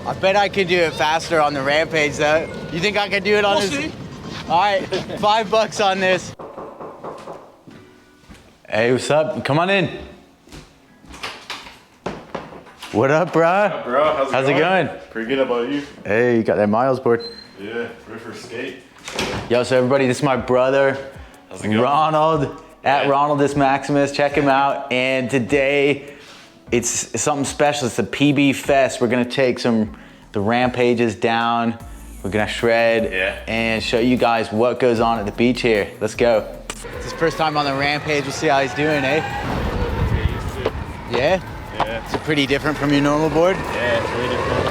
I bet I could do it faster on the Rampage though. You think I could do it on this? See. All right, $5 on this. Hey, what's up? Come on in. What up, bro? What's up, bro? How's it going? Pretty good. How about you? Hey, you got that Miles board. Yeah, ready for skate. Yo, so everybody, this is my brother, How's it going? Ronald, at Ronaldus Maximus. Check him out. And today, it's something special. It's the PB Fest. We're gonna take the Rampages down. We're gonna shred and show you guys what goes on at the beach here. Let's go. It's his first time on the Rampage. We'll see how he's doing, eh? Yeah? Yeah. Is it pretty different from your normal board? Yeah, it's way different.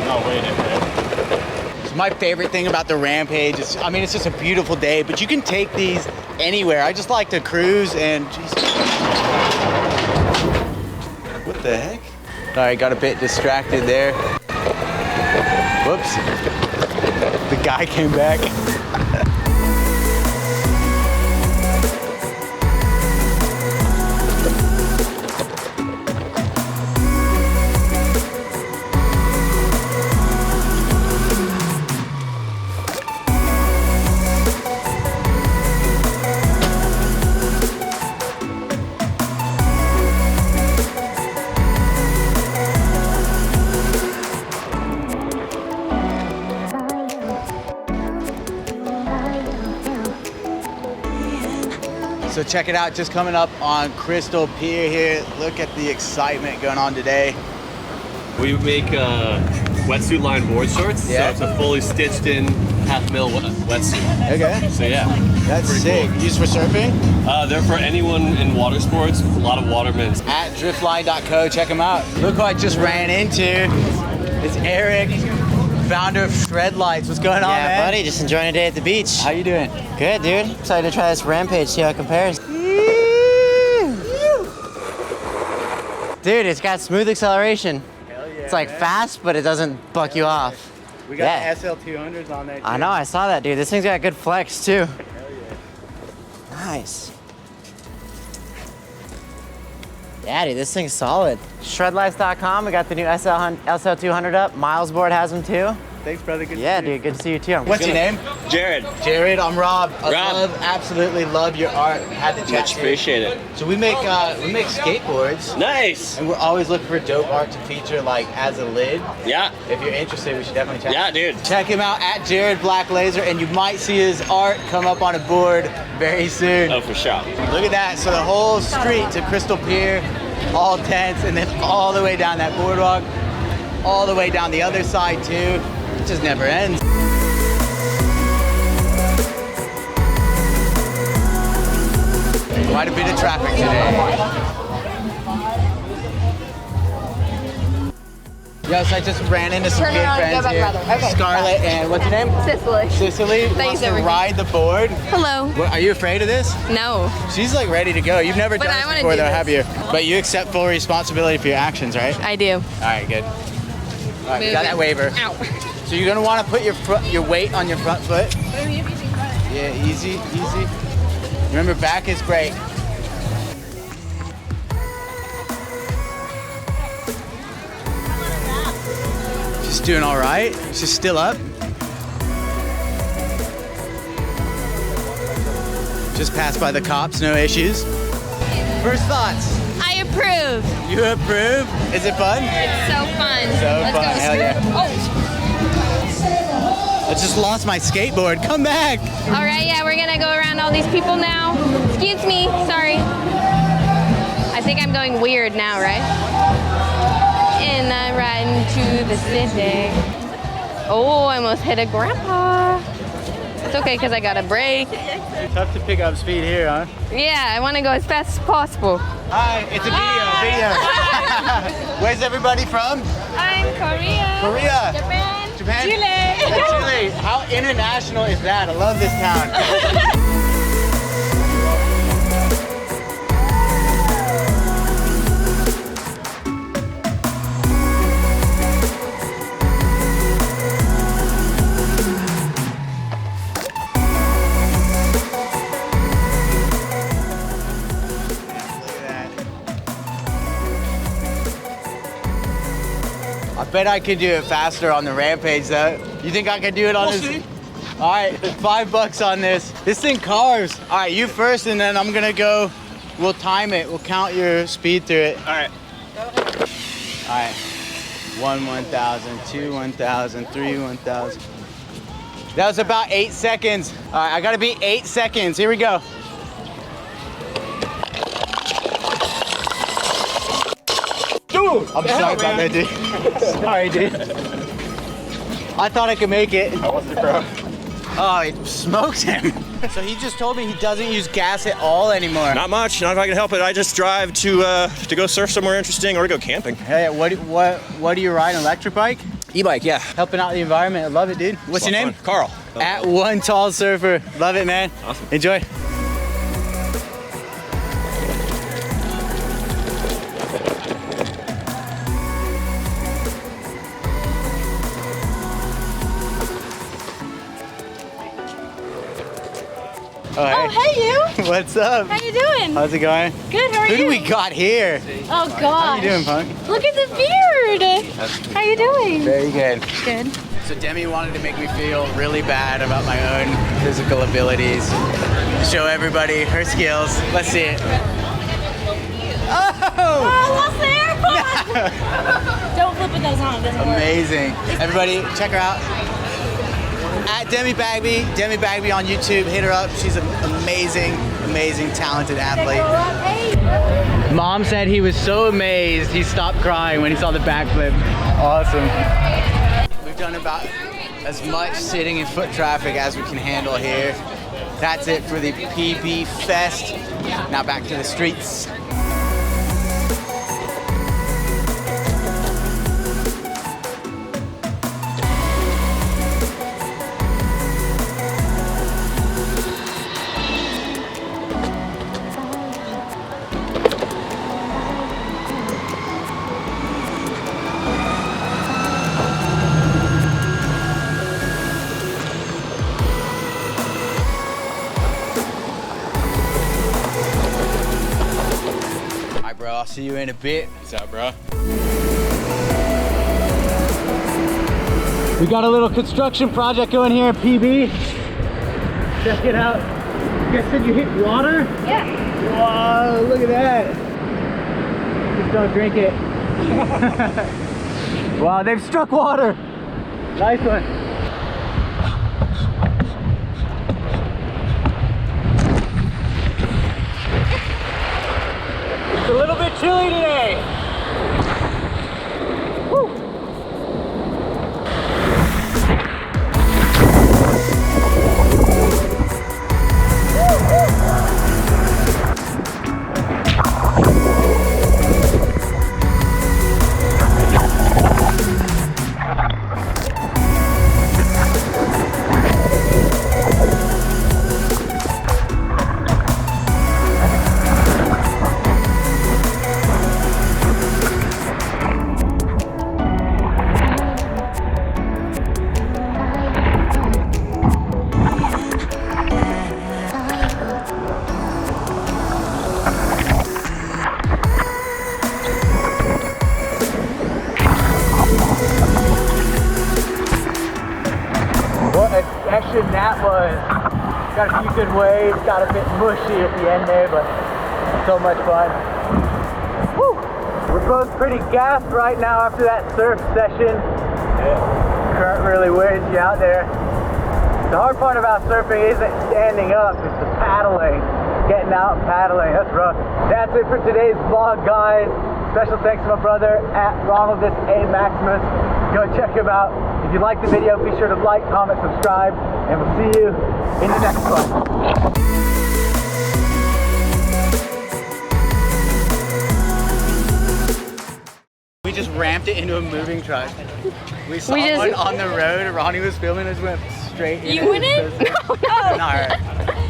No, way different. So my favorite thing about the Rampage is, I mean, it's just a beautiful day, but you can take these anywhere. I just like to cruise and, Jesus. What the heck? All right, got a bit distracted there. Whoops. The guy came back. So check it out, just coming up on Crystal Pier here. Look at the excitement going on today. We make wetsuit line board shorts, Yeah. so it's a fully stitched in half-mil wetsuit. Okay. So yeah, That's pretty sick. cool. Used for surfing? They're for anyone in water sports, a lot of watermen. At driftline.co, check them out. Look who I just ran into. It's Eric, founder of Shred Lights. What's going on, man? Yeah, buddy, just enjoying a day at the beach. How you doing? Good, dude. Excited to try this Rampage, see how it compares. Dude, it's got smooth acceleration. Hell yeah, It's like man. fast, but it doesn't buck you off. We got Yeah. the SL200s on there too. I know, I saw that, dude. This thing's got good flex, too. Hell yeah. Nice. Yeah, dude, this thing's solid. Shredlights.com, we got the new SL200 up. Miles board has them, too. Thanks, brother. Good Yeah, to see you. dude, good to see you, too. What's your name? Jared, Jared, I'm Rob. I Rob. absolutely love your art. Had to chat much to you. appreciate it. So we make skateboards, Nice. and we're always looking for dope art to feature like as a lid. Yeah, If you're interested, we should definitely check. yeah, dude. Check him out at Jared Black Laser, and you might see his art come up on a board very soon. Oh, for sure. Look at that. So the whole street to Crystal Pier, all tents, and then all the way down that boardwalk, all the way down the other side too. It just never ends. Quite a bit of traffic today. Yes, I just ran into some Turn good around and friends go back here. rather. Okay, Scarlett and what's your name? Cicely. Cicely wants to everything. ride the board. Hello. What, are you afraid of this? No. She's like ready to go. You've never But done I this wanna before do though, this. have you? But you accept full responsibility for your actions, right? I do. All right, good. All right, we got that waiver. Ow. So you're gonna want to put your weight on your front foot. Yeah, easy, easy. Remember, back is great. She's doing all right. She's still up. Just passed by the cops, no issues. First thoughts. I approve. You approve? Is it fun? It's so fun. So Let's fun. go. Hell yeah. Oh. I just lost my skateboard. Come back. All right, yeah, we're gonna go around all these people now. Excuse me, sorry. I think I'm going weird now, right? And I'm riding to the city. Oh, I almost hit a grandpa. It's okay, because I got a brake. Tough to pick up speed here, huh? Yeah, I want to go as fast as possible. Hi, it's a video. Where's everybody from? I'm Korea. Korea. Japan. Japan? Chile. Chile. How international is that? I love this town. Look at that. I bet I could do it faster on the Rampage though. You think I could do it on this? see. All right, $5 on this. This thing carves. All right, you first and then I'm gonna go. We'll time it. We'll count your speed through it. All right. All right. 1, 1,000, 2, 1,000, 3, 1,000. That was about 8 seconds. All right, I gotta beat 8 seconds. Here we go. Dude, I'm sorry about that, dude. Sorry, dude. I thought I could make it. How was the crowd? Oh, it smoked him. So he just told me he doesn't use gas at all anymore. Not much. Not if I can help it. I just drive to go surf somewhere interesting or to go camping. Hey, what do you ride? An electric bike? E-bike, yeah. Helping out the environment. I love it, dude. What's your name? Fun. Carl. At One Tall Surfer. Love it, man. Awesome. Enjoy. Oh, hey you. What's up? How you doing? How's it going? Good, how are Who you? do we got here? Oh How gosh. you doing, punk? Look at the beard. How you doing? Very good. Good. So Demi wanted to make me feel really bad about my own physical abilities. Show everybody her skills. Let's see it. Oh! Oh, lost the AirPods. Don't flip with those on. It doesn't work. Amazing. Everybody, check her out. At Demi Bagby on YouTube. Hit her up. She's an amazing, talented athlete. Mom said he was so amazed he stopped crying when he saw the backflip. Awesome. We've done about as much sitting in foot traffic as we can handle here. That's it for the PB Fest. Now back to the streets. I'll see you in a bit. Peace out, bro. We got a little construction project going here in PB. Check it out. You guys said you hit water? Yeah. Whoa, look at that. Just don't drink it. Wow, they've struck water. Nice one. It's a little bit chilly today. Woo. Action that was. Got a few good waves, got a bit mushy at the end there, but so much fun. Woo! We're both pretty gassed right now after that surf session. Current really wears you out there. The hard part about surfing isn't standing up, it's the paddling. Getting out and paddling, that's rough. That's it for today's vlog, guys. Special thanks to my brother at Ronald A Maximus. Go check him out. If you liked the video, be sure to like, comment, subscribe, and we'll see you in the next one. We just ramped it into a moving truck. We saw one on the road. Ronnie was filming us, went straight in. You went in? No. Not her.